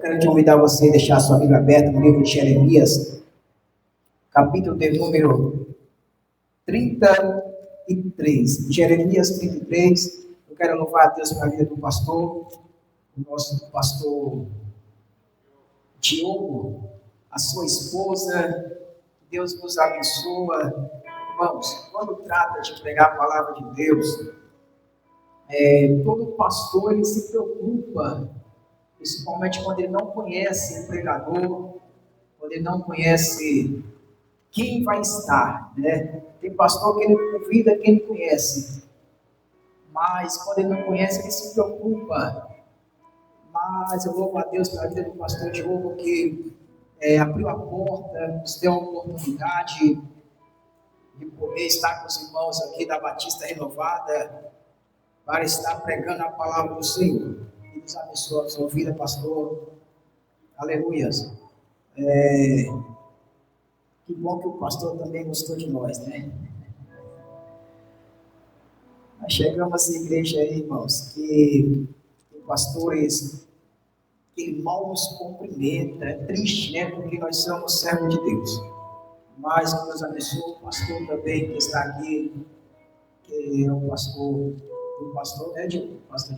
Quero te convidar você a deixar a sua Bíblia aberta no livro de Jeremias, capítulo de número 33. Jeremias 33. Eu quero louvar a Deus pela vida do pastor, o nosso pastor Diogo, a sua esposa. Deus nos abençoa. Irmãos, quando trata de pregar a palavra de Deus, todo pastor ele se preocupa, principalmente quando ele não conhece o pregador, quando ele não conhece quem vai estar, né? Tem pastor que ele convida quem ele conhece, mas quando ele não conhece, ele se preocupa. Mas eu louvo a Deus pela vida do pastor Diogo, que abriu a porta, nos deu a oportunidade de poder estar com os irmãos aqui da Batista Renovada, para estar pregando a palavra do Senhor. Que Deus abençoe a sua vida, pastor. Aleluias. Que bom que o pastor também gostou de nós, né? Nós chegamos à igreja aí, irmãos, que tem pastores que mal nos cumprimenta. É triste, né? Porque nós somos servos de Deus. Mas que Deus abençoe o pastor também que está aqui, que é o pastor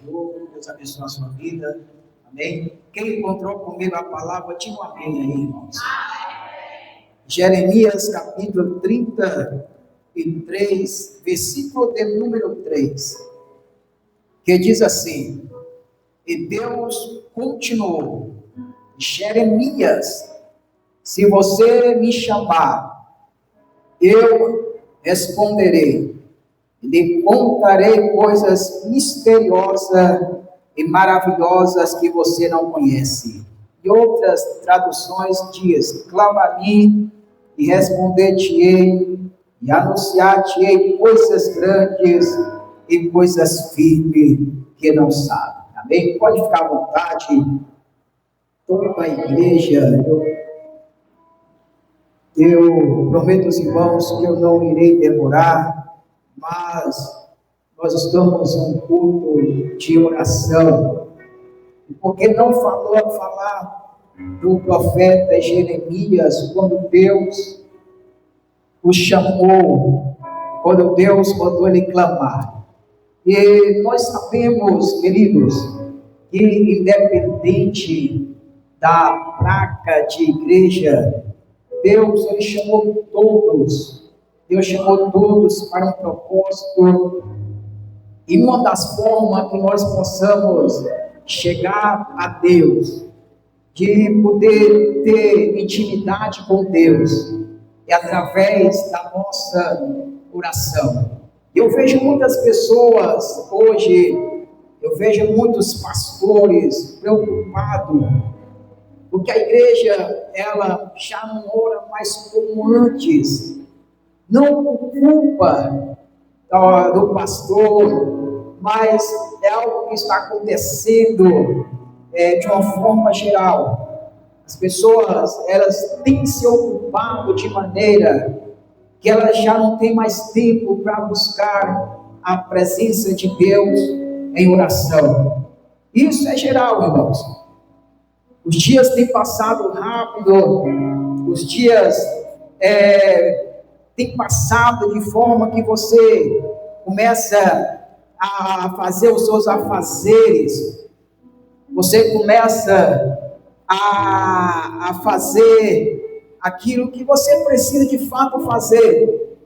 Diogo. Deus abençoe a sua vida. Amém? Quem encontrou comigo a palavra, diga um amém aí, irmãos. Jeremias capítulo 33, versículo de número 3, que diz assim: e Deus continuou: Jeremias, se você me chamar, eu responderei, lhe contarei coisas misteriosas e maravilhosas que você não conhece. E outras traduções diz: clama-me e responder-te-ei, e anunciar-te-ei coisas grandes e coisas firmes que não sabe. Amém? Pode ficar à vontade. Toda a igreja, eu prometo aos irmãos que eu não irei demorar, mas nós estamos em um culto de oração. Porque não falar do profeta Jeremias quando Deus o chamou, quando Deus mandou ele clamar. E nós sabemos, queridos, que independente da placa de igreja, Deus ele chamou todos. Deus chamou todos para um propósito. E uma das formas que nós possamos chegar a Deus, de poder ter intimidade com Deus, é através da nossa oração. Eu vejo muitas pessoas hoje, eu vejo muitos pastores preocupados, porque a igreja, ela já não ora mais como antes, não por culpa do pastor, mas é algo que está acontecendo de uma forma geral. As pessoas, elas têm se ocupado de maneira que elas já não têm mais tempo para buscar a presença de Deus em oração. Isso é geral, irmãos. Os dias têm passado rápido, os dias têm passado de forma que você começa a fazer os seus afazeres, você começa a fazer aquilo que você precisa de fato fazer,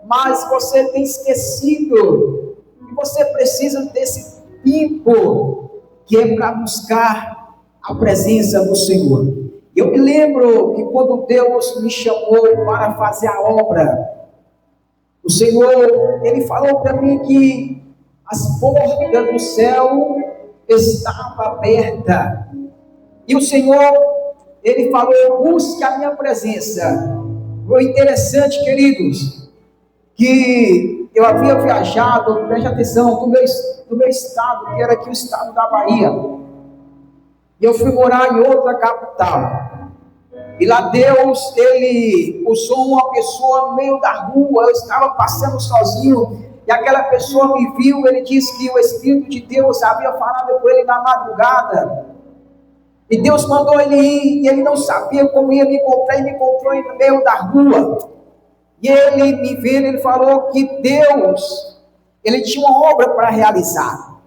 mas você tem esquecido que você precisa desse tempo que é para buscar a presença do Senhor. Eu me lembro que quando Deus me chamou para fazer a obra, o Senhor, Ele falou para mim que as portas do céu estavam abertas. E o Senhor, Ele falou: busque a minha presença. Foi interessante, queridos, que eu havia viajado, preste atenção, do meu estado, que era aqui o estado da Bahia. E eu fui morar em outra capital. E lá Deus, Ele usou uma pessoa no meio da rua. Eu estava passando sozinho e aquela pessoa me viu. Ele disse que o Espírito de Deus havia falado com ele na madrugada. E Deus mandou ele ir, e ele não sabia como ia me encontrar, e me encontrou no meio da rua. E ele me vendo, ele falou que Deus, ele tinha uma obra para realizar.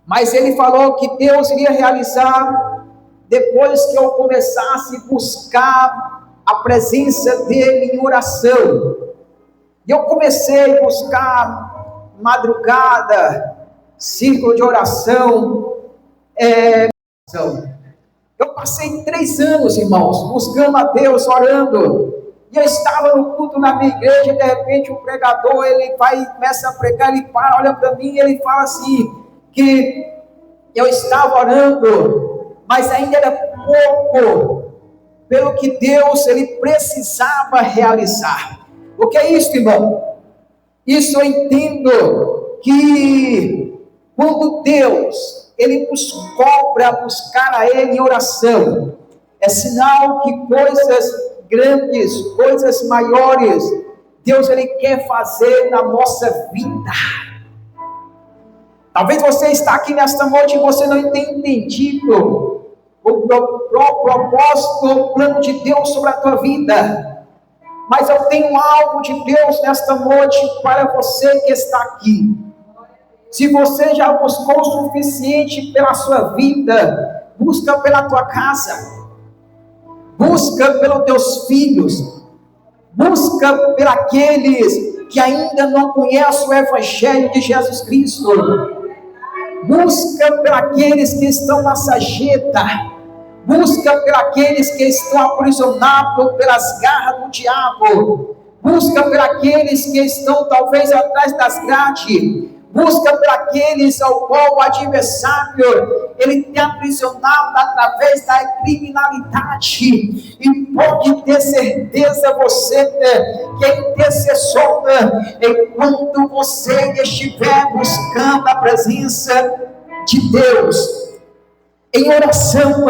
Mas ele falou que Deus iria realizar depois que eu começasse a buscar a presença dele em oração. E eu comecei a buscar madrugada, círculo de oração, Eu passei 3 anos, irmãos, buscando a Deus, orando. E eu estava no culto na minha igreja, e de repente o pregador, ele vai, começa a pregar, ele para, olha para mim, e ele fala assim, que eu estava orando, mas ainda era pouco, pelo que Deus, ele precisava realizar. O que é isso, irmão? Isso eu entendo, que quando Deus, ele nos cobra buscar a ele em oração, é sinal que coisas grandes, coisas maiores, Deus, ele quer fazer na nossa vida. Talvez você está aqui nesta noite e você não tenha entendido o propósito, o plano de Deus sobre a tua vida. Mas eu tenho algo de Deus nesta noite para você que está aqui. Se você já buscou o suficiente pela sua vida, busca pela tua casa, busca pelos teus filhos, busca por aqueles que ainda não conhecem o Evangelho de Jesus Cristo. Busca por aqueles que estão na sarjeta, busca por aqueles que estão aprisionados pelas garras do diabo, busca por aqueles que estão talvez atrás das grades, busca por aqueles ao qual o adversário, ele tem aprisionado através da criminalidade. E pode ter certeza você que é intercessor, enquanto você estiver buscando a presença de Deus em oração,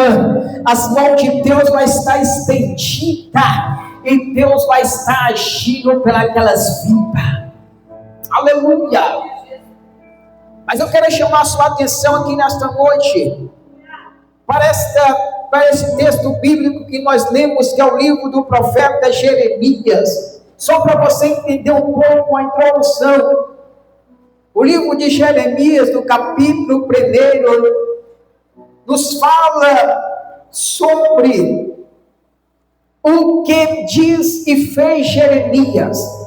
as mãos de Deus vai estar estendida e Deus vai estar agindo pelas vidas. Aleluia! Mas eu quero chamar a sua atenção aqui nesta noite para esse texto bíblico que nós lemos, que é o livro do profeta Jeremias. Só para você entender um pouco a introdução. O livro de Jeremias, do capítulo 1, nos fala sobre o que diz e fez Jeremias.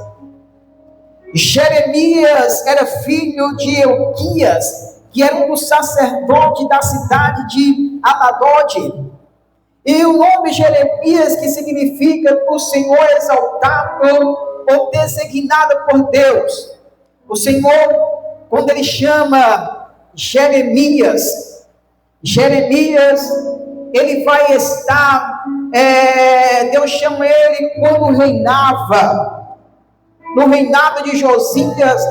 Jeremias era filho de Euquias, que era um dos sacerdotes da cidade de Anadode. E o nome Jeremias, que significa o Senhor exaltado ou designado por Deus. O Senhor, quando ele chama Jeremias, ele vai estar, Deus chama ele quando reinava, no reinado de Josias,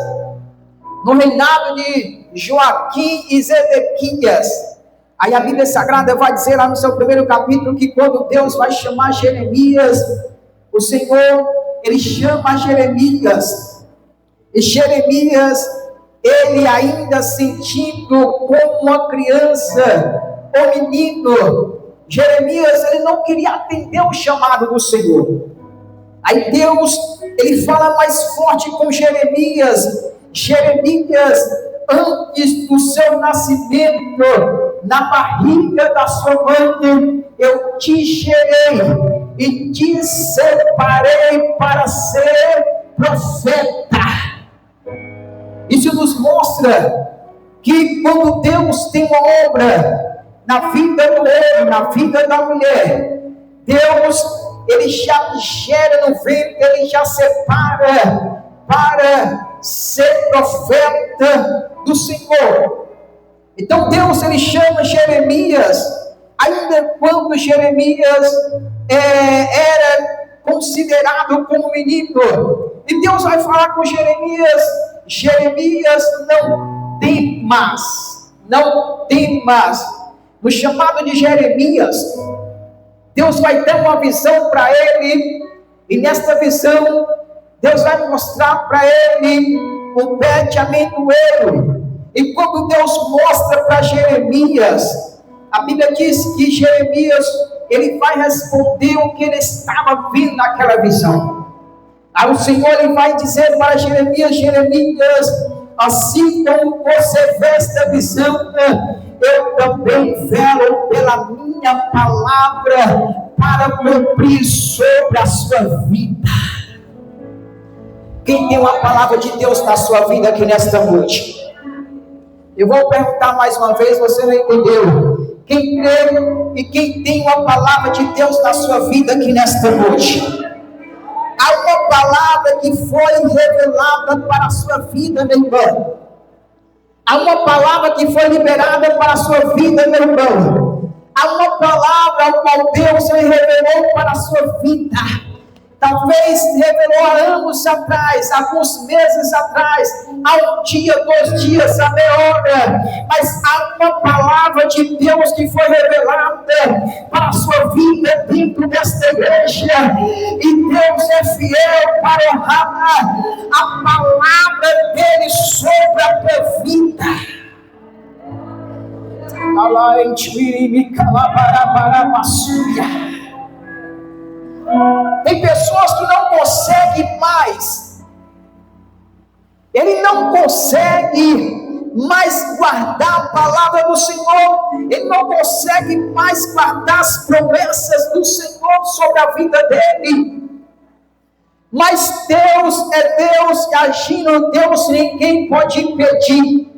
no reinado de Joaquim e Zedequias. Aí a Bíblia Sagrada vai dizer lá no seu 1º capítulo que quando Deus vai chamar Jeremias, o Senhor, ele chama Jeremias. E Jeremias, ele ainda sentindo como uma criança, ou menino, Jeremias, ele não queria atender o chamado do Senhor. Aí Deus, ele fala mais forte com Jeremias. Jeremias, antes do seu nascimento, na barriga da sua mãe, eu te gerei e te separei para ser profeta. Isso nos mostra que quando Deus tem uma obra na vida do homem, na vida da mulher, Deus, ele já gera no ventre, ele já separa para ser profeta do Senhor. Então Deus, ele chama Jeremias, ainda quando Jeremias era considerado como menino, e Deus vai falar com Jeremias: Jeremias, não temas. No chamado de Jeremias, Deus vai dar uma visão para ele, e nesta visão, Deus vai mostrar para ele o pé de amendoeiro. E quando Deus mostra para Jeremias A Bíblia diz que Jeremias, ele vai responder o que ele estava vendo naquela visão. Aí o Senhor, ele vai dizer para Jeremias: Jeremias, assim como você vê esta visão, eu também velo pela minha palavra para cumprir sobre a sua vida. Quem tem uma palavra de Deus na sua vida aqui nesta noite? Eu vou perguntar mais uma vez, você não entendeu? Quem crê e quem tem uma palavra de Deus na sua vida aqui nesta noite? Há uma palavra que foi revelada para a sua vida, meu irmão. Há uma palavra que foi liberada para a sua vida, meu irmão. Há uma palavra a qual Deus revelou para a sua vida. Talvez revelou há anos atrás, alguns meses atrás, há um dia, 2 dias, a meia hora, mas há uma palavra de Deus que foi revelada para a sua vida dentro desta igreja, e Deus é fiel para honrar a palavra dele sobre a tua vida. Tem pessoas que não conseguem mais, ele não consegue mais guardar a palavra do Senhor, ele não consegue mais guardar as promessas do Senhor sobre a vida dele. Mas Deus é Deus, agindo Deus, ninguém pode impedir.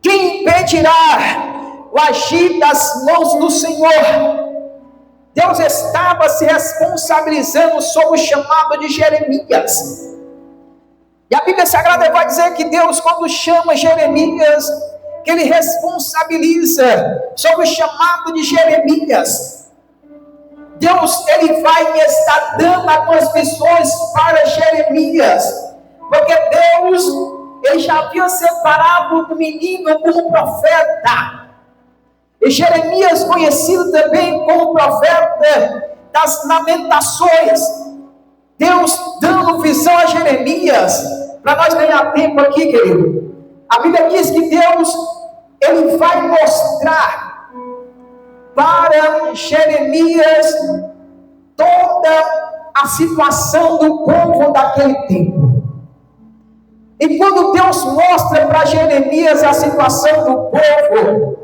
Quem impedirá o agir das mãos do Senhor? Deus estava se responsabilizando sobre o chamado de Jeremias. E a Bíblia Sagrada vai dizer que Deus, quando chama Jeremias, que ele responsabiliza sobre o chamado de Jeremias. Deus, ele vai estar dando algumas missões para Jeremias, porque Deus, ele já havia separado o menino como profeta. E Jeremias, conhecido também como profeta das lamentações. Deus dando visão a Jeremias, para nós ganhar tempo aqui, querido. A Bíblia diz que Deus, ele vai mostrar para Jeremias toda a situação do povo daquele tempo. E quando Deus mostra para Jeremias a situação do povo,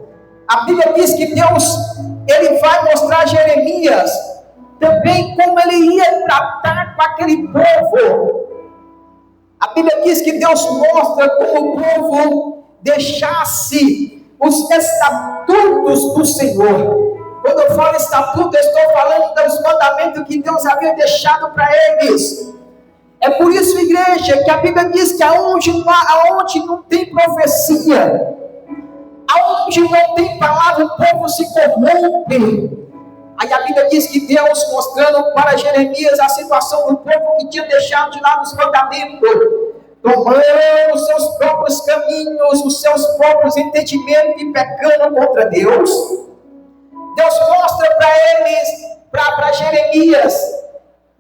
a Bíblia diz que Deus, ele vai mostrar a Jeremias também como ele ia tratar com aquele povo. A Bíblia diz que Deus mostra como o povo deixasse os estatutos do Senhor. Quando eu falo estatuto, eu estou falando dos mandamentos que Deus havia deixado para eles. É por isso, igreja, que a Bíblia diz que aonde não tem profecia, aonde não tem palavra, o povo se corrompe. Aí a Bíblia diz que Deus, mostrando para Jeremias a situação do povo que tinha deixado de lado os mandamentos, tomando os seus próprios caminhos, os seus próprios entendimentos e pecando contra Deus. Deus mostra para eles, para Jeremias,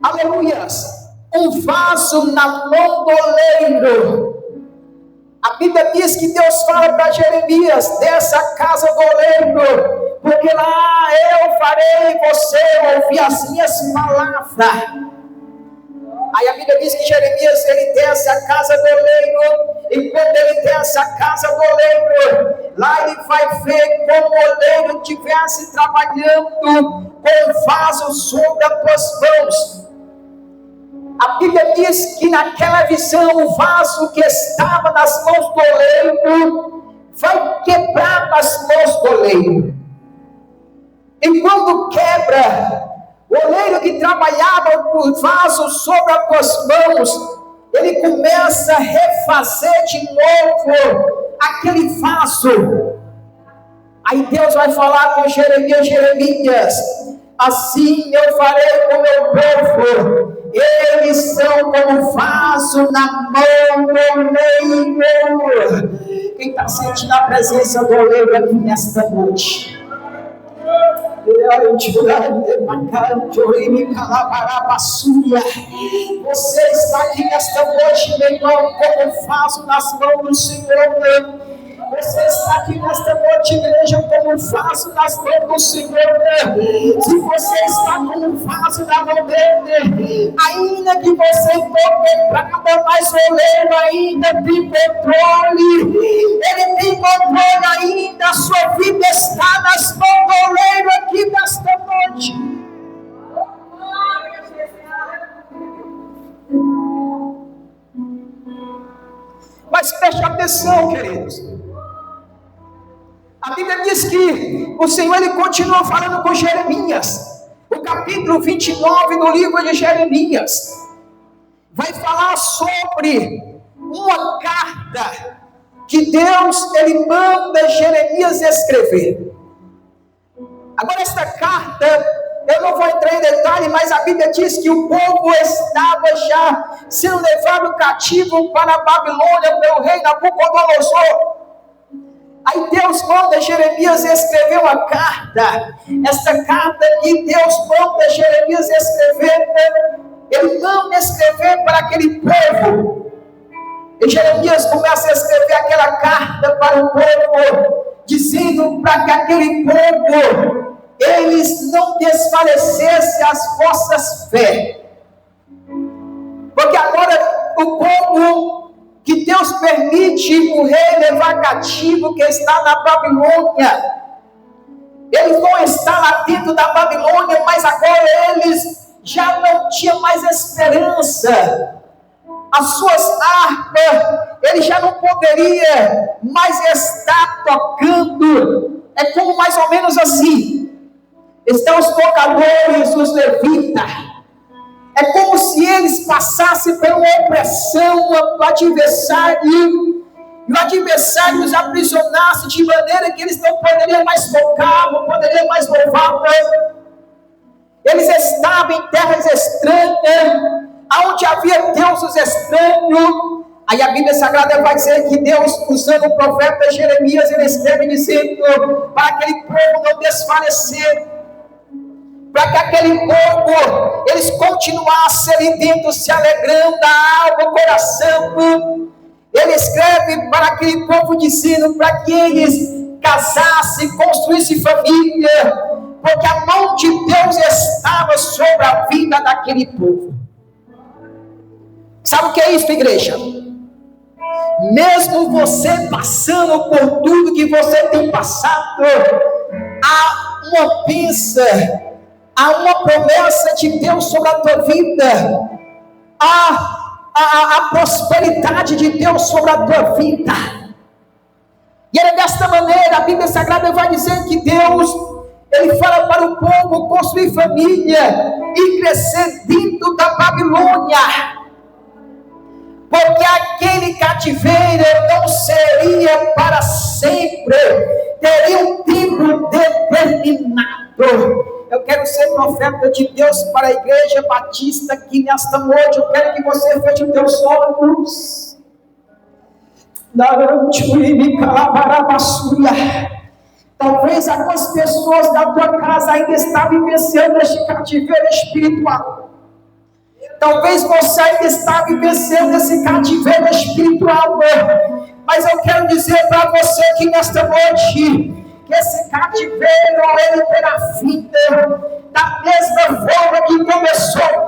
aleluias, um vaso na mão do oleiro. A Bíblia diz que Deus fala para Jeremias: dessa casa do oleiro, porque lá eu farei você ouvir as minhas palavras. Aí a Bíblia diz que Jeremias, ele desce a casa do oleiro, e quando ele desce a casa do oleiro, lá ele vai ver como o oleiro estivesse trabalhando com o vaso sobre as tuas mãos. A Bíblia diz que naquela visão, o vaso que estava nas mãos do oleiro vai quebrar nas mãos do oleiro. E quando quebra, o oleiro que trabalhava o vaso sobre as tuas mãos, ele começa a refazer de novo aquele vaso. Aí Deus vai falar com Jeremias: Jeremias, assim eu farei com o meu povo. Eles são como vaso na mão do oleiro. Quem está sentindo a presença do oleiro aqui nesta noite? Você está aqui nesta noite, meu irmão, como vaso nas mãos do Senhor. Você está aqui nesta noite, igreja, como um vaso nas mãos do Senhor. Se você está como um vaso na mão dele, ainda que você toque prata, mas o oleiro ainda tem controle. Ele tem controle ainda. A sua vida está nas mãos do oleiro aqui nesta noite. Mas preste atenção, queridos. A Bíblia diz que o Senhor ele continua falando com Jeremias. O capítulo 29 do livro de Jeremias vai falar sobre uma carta que Deus ele manda Jeremias escrever. Agora esta carta, eu não vou entrar em detalhe, mas a Bíblia diz que o povo estava já sendo levado cativo para a Babilônia pelo rei Nabucodonosor. Aí Deus manda Jeremias escrever uma carta. Esta carta que Deus manda Jeremias escrever, ele manda escrever para aquele povo. E Jeremias começa a escrever aquela carta para o povo, dizendo para que aquele povo eles não desfalecessem as vossas fé. Porque agora o povo que Deus permite o rei levar cativo, que está na Babilônia, eles vão estar lá dentro da Babilônia, mas agora eles já não tinham mais esperança. As suas harpas, ele já não poderia mais estar tocando. É como mais ou menos assim. Estão os tocadores, os levitas. É como se eles passassem por uma opressão do adversário, e o adversário os aprisionasse de maneira que eles não poderiam mais tocar, não poderiam mais louvar. Eles estavam em terras estranhas, onde havia deuses estranhos. Aí a Bíblia Sagrada vai dizer que Deus, usando o profeta Jeremias, ele escreve dizendo para aquele povo não desfalecer, para que aquele povo, eles continuassem ali dentro, se alegrando da alma, o coração. Ele escreve para aquele povo dizendo para que eles casassem, construíssem família, porque a mão de Deus estava sobre a vida daquele povo. Sabe o que é isso, igreja? Mesmo você passando por tudo que você tem passado, há uma bênção, há uma promessa de Deus sobre a tua vida, há a prosperidade de Deus sobre a tua vida. E é desta maneira, a Bíblia Sagrada vai dizer que Deus, ele fala para o povo construir família e crescer dentro da Babilônia, porque aquele cativeiro não seria para sempre, teria um tempo determinado. Eu quero ser profeta de Deus para a Igreja Batista aqui nesta noite. Eu quero que você feche os teus olhos. Talvez algumas pessoas da tua casa ainda estão vivenciando este cativeiro espiritual. Talvez você ainda está vivenciando esse cativeiro espiritual. Mas eu quero dizer para você que nesta noite, que esse cativeiro, ele terá fim, da mesma forma que começou.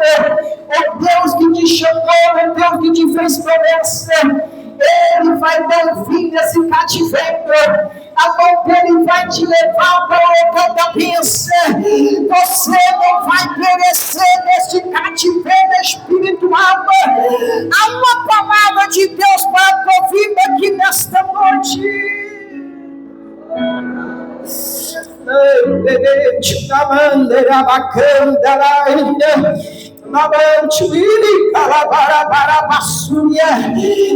O Deus que te chamou, o Deus que te fez promessa, ele vai dar fim nesse cativeiro. A mão dele vai te levar para o local da bênção. Você não vai perecer neste cativeiro espiritual. Há uma palavra de Deus para a tua vida aqui nesta noite.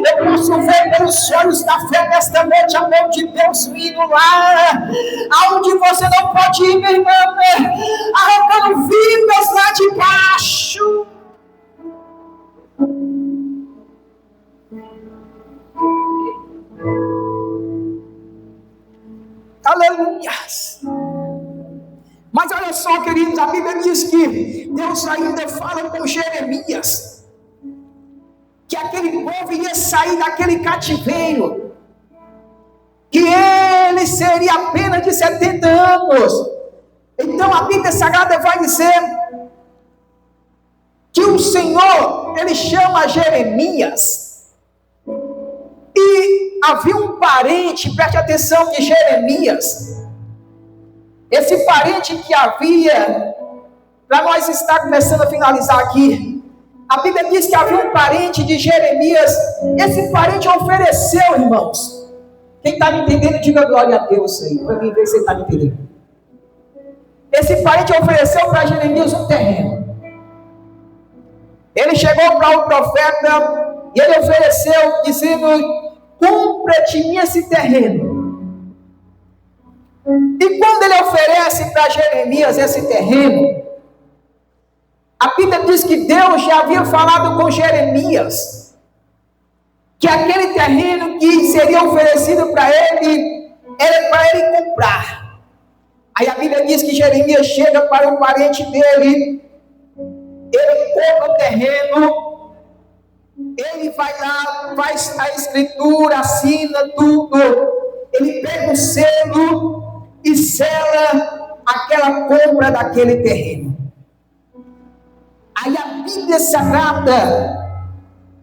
Eu posso ver pelos olhos da fé nesta noite a mão de Deus indo lá aonde você não pode ir, meu irmão, arrancando vidas lá de baixo. Aleluias. Mas olha só, queridos, a Bíblia diz que Deus ainda fala com Jeremias que aquele povo ia sair daquele cativeiro, que que ele seria apenas de 70 anos. Então a Bíblia Sagrada vai dizer que o Senhor, ele chama Jeremias, e havia um parente, preste atenção, de Jeremias. Esse parente que havia, para nós estar começando a finalizar aqui, a Bíblia diz que havia um parente de Jeremias. Esse parente ofereceu, irmãos. Quem está me entendendo, diga glória a Deus aí, para mim ver se você está me entendendo. Esse parente ofereceu para Jeremias um terreno. Ele chegou para o profeta e ele ofereceu, dizendo: compra de mim esse terreno. E quando ele oferece para Jeremias esse terreno, a Bíblia diz que Deus já havia falado com Jeremias que aquele terreno que seria oferecido para ele era para ele comprar. Aí a Bíblia diz que Jeremias chega para um parente dele, ele compra o terreno, ele vai lá, faz a escritura, assina tudo, ele pega o selo e sela aquela compra daquele terreno. Aí a Bíblia Sagrada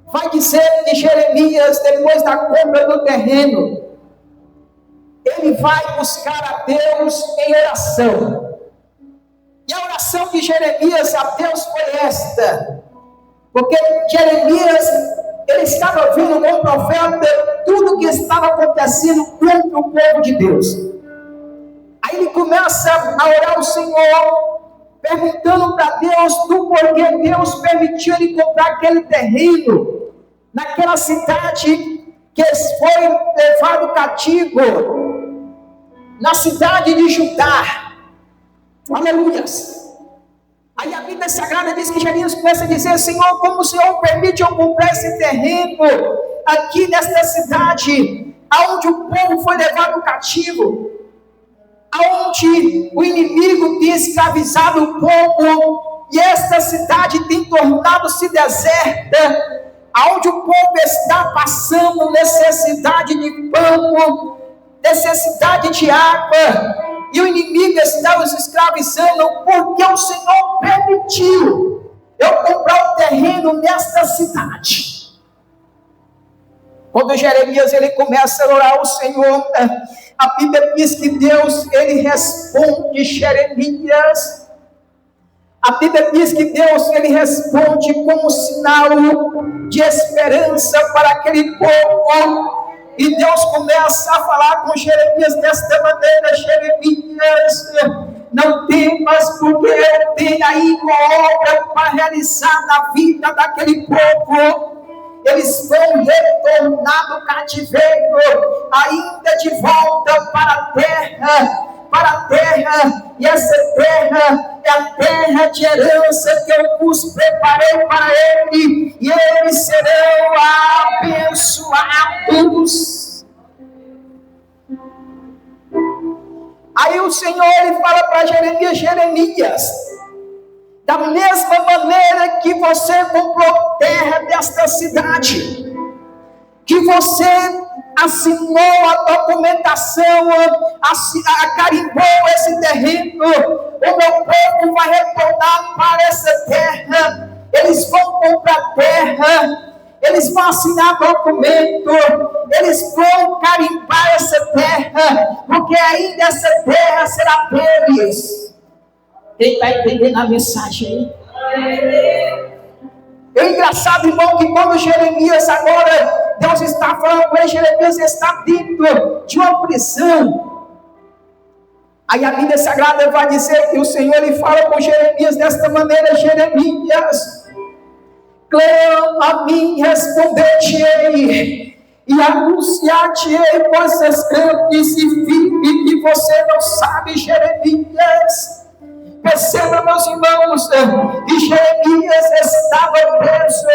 vai dizer que Jeremias, depois da compra do terreno, ele vai buscar a Deus em oração. E a oração de Jeremias a Deus foi esta, porque Jeremias, ele estava ouvindo com o profeta tudo o que estava acontecendo contra o povo de Deus. Aí ele começa a orar ao Senhor, perguntando para Deus do porquê Deus permitiu ele comprar aquele terreno naquela cidade que foi levado cativo, na cidade de Judá. Aleluias. Aí a Bíblia Sagrada diz que Jeremias começa a dizer: Senhor, como o Senhor permite eu comprar esse terreno aqui nesta cidade, aonde o povo foi levado cativo, aonde o inimigo tem escravizado o povo, e esta cidade tem tornado-se deserta, aonde o povo está passando necessidade de pão, necessidade de água, e o inimigo está os escravizando, porque o Senhor permitiu eu comprar um terreno nesta cidade. Quando Jeremias ele começa a orar ao Senhor, a Bíblia diz que Deus ele responde Jeremias. A Bíblia diz que Deus ele responde como sinal de esperança para aquele povo. E Deus começa a falar com Jeremias desta maneira: Jeremias, não temas, porque eu tenho aí uma obra para realizar na vida daquele povo. Eles vão retornar do cativeiro, ainda de volta para a terra, e essa terra é a terra de herança que eu vos preparei para ele, e eles serão abençoados. Aí o Senhor ele fala para Jeremias: Jeremias, da mesma maneira que você comprou terra desta cidade, que você assinou a documentação, carimbou esse terreno, o meu povo vai retornar para essa terra, eles vão comprar terra, eles vão assinar documento, eles vão carimbar essa terra, porque ainda essa terra será deles. Quem está entendendo a mensagem aí? É engraçado, irmão, que quando Jeremias agora, Deus está falando com ele, Jeremias está dentro de uma prisão. Aí a Bíblia Sagrada vai dizer que o Senhor ele fala com Jeremias desta maneira: Jeremias, clama a mim, responder-te-ei, e anunciar-te-ei coisas grandes e firmes que você não sabe, Jeremias. Perceba, meus irmãos, que Jeremias estava preso,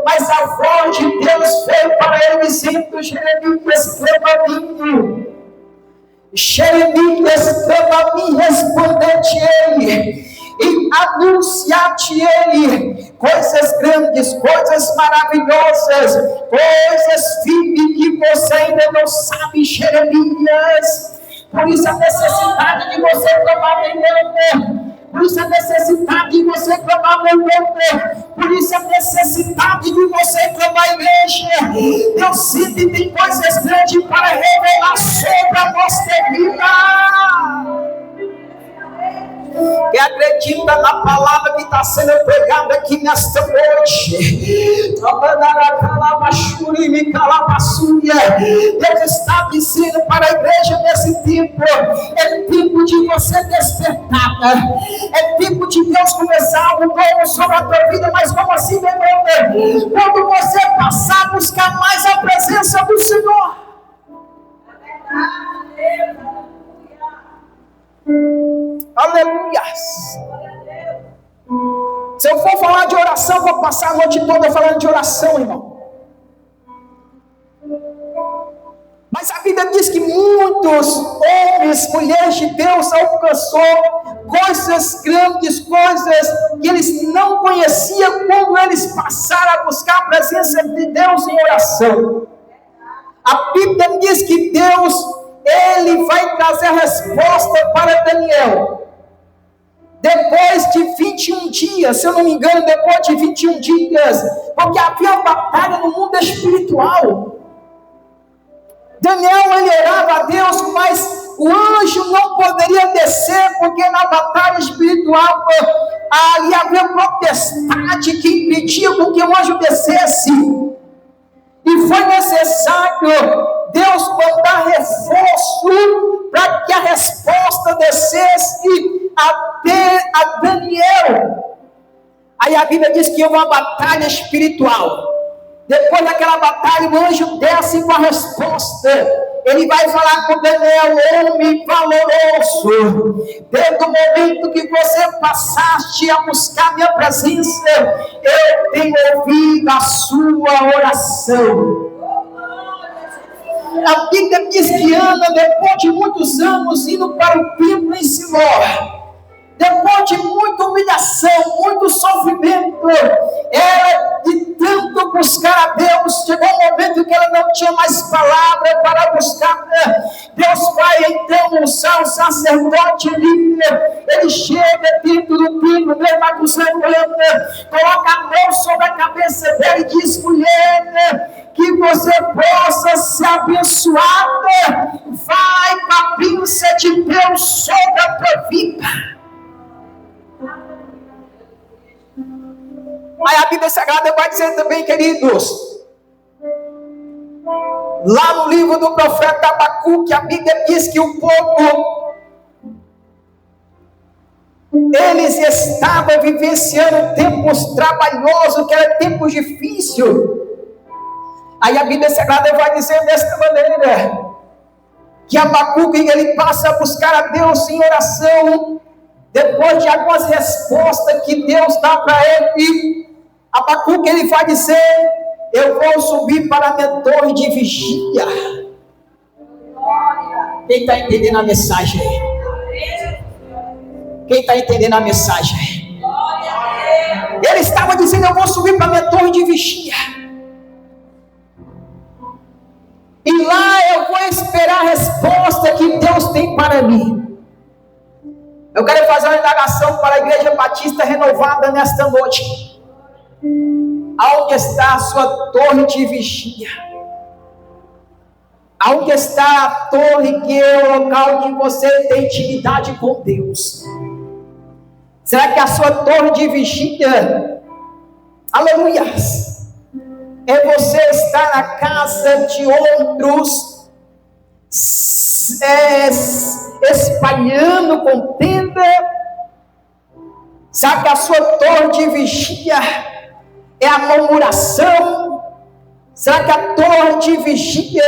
mas a voz de Deus veio para ele dizendo: Jeremias, clama a mim. Jeremias, clama a mim, responder-te-ei, e anunciar-te Ele coisas grandes, coisas maravilhosas, coisas firmes que você ainda não sabe, Jeremias. Por isso a necessidade de você clamar em nome. Por isso a necessidade de você clamar meu nome. Por isso a necessidade de você clamar, igreja. Deus sempre tem coisas grandes para revelar sobre a nossa vida. Que acredita na palavra que está sendo pregada aqui nesta noite. Deus está dizendo para a igreja nesse tempo: é tempo de você despertar, é tempo de Deus começar algo novo sobre a tua vida. Mas como assim, meu irmão? Quando você passar a buscar mais a presença do Senhor. Aleluia. Se eu for falar de oração, vou passar a noite toda falando de oração, irmão. Mas a Bíblia diz que muitos homens, mulheres de Deus alcançou coisas grandes, coisas que eles não conheciam quando eles passaram a buscar a presença de Deus em oração. A Bíblia diz que Deus, Ele vai trazer a resposta para Daniel. Depois de 21 dias, se eu não me engano, depois de 21 dias, porque havia uma batalha no mundo espiritual. Daniel, ele orava a Deus, mas o anjo não poderia descer, porque na batalha espiritual ali havia protestade que impedia com que o anjo descesse. E foi necessário Deus mandar reforço para que a resposta descesse até a Daniel. Aí a Bíblia diz que houve uma batalha espiritual. Depois daquela batalha, o anjo desce com a resposta. Ele vai falar com Daniel: homem valoroso, desde o momento que você passaste a buscar minha presença, eu tenho ouvido a sua oração. A Bíblia diz que Ana, depois de muitos anos indo para o templo em Siló, depois de muita humilhação, muito sofrimento, ela, de tanto buscar a Deus, chegou um momento que ela não tinha mais palavra para buscar. Deus vai então usar o sacerdote ali. Ele chega dentro do templo, mesmo acusando Ana, coloca a mão sobre a cabeça dela e diz: mulher, que você possa ser abençoada, vai com a bênção de Deus sobre a tua vida. Aí a Bíblia Sagrada vai dizer também, queridos, lá no livro do profeta Abacuque, a Bíblia diz que o povo, eles estavam vivenciando tempos trabalhosos, que eram tempos difíceis. Aí a Bíblia Sagrada vai dizer desta maneira, que Abacuque, ele passa a buscar a Deus em oração, depois de algumas respostas que Deus dá para ele. Abacuque, ele vai dizer: eu vou subir para a minha torre de vigia. Quem está entendendo a mensagem? Quem está entendendo a mensagem? Ele estava dizendo: eu vou subir para a minha torre de vigia, e lá eu vou esperar a resposta que Deus tem para mim. Eu quero fazer uma indagação para a Igreja Batista Renovada nesta noite. Aonde está a sua torre de vigia? Aonde está a torre que é o local que você tem intimidade com Deus? Será que a sua torre de vigia, aleluia, é você estar na casa de outros, espalhando contenda? Será que a sua torre de vigia é a murmuração? Será que a torre de vigia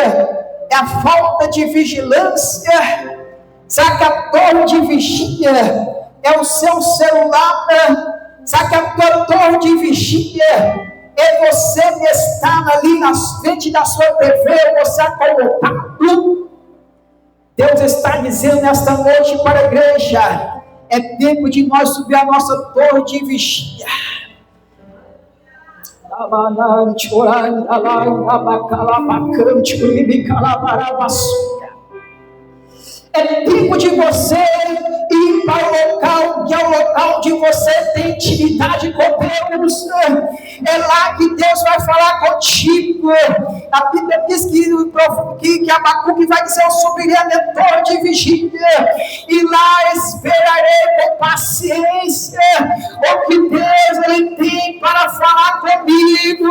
é a falta de vigilância? Será que a torre de vigia é o seu celular? Será que a tua torre de vigia é você que está ali na frente da sua TV, você acomodado? Deus está dizendo nesta noite para a igreja: É tempo de nós subir a nossa torre de vigia. É tempo de você ir para o local, que é o local onde você tem intimidade com Deus. É lá que Deus vai falar contigo. A Bíblia diz que Abacuque vai dizer: eu subirei a minha torre de vigília e lá esperarei com paciência o que Deus ele tem para falar comigo.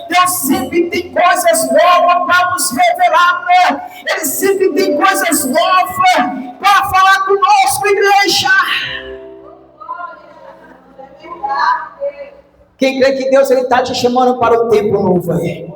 Deus sempre tem coisas novas para nos revelar. Ele sempre tem coisas novas para falar conosco, igreja. Quem crê que Deus está te chamando para um tempo novo aí?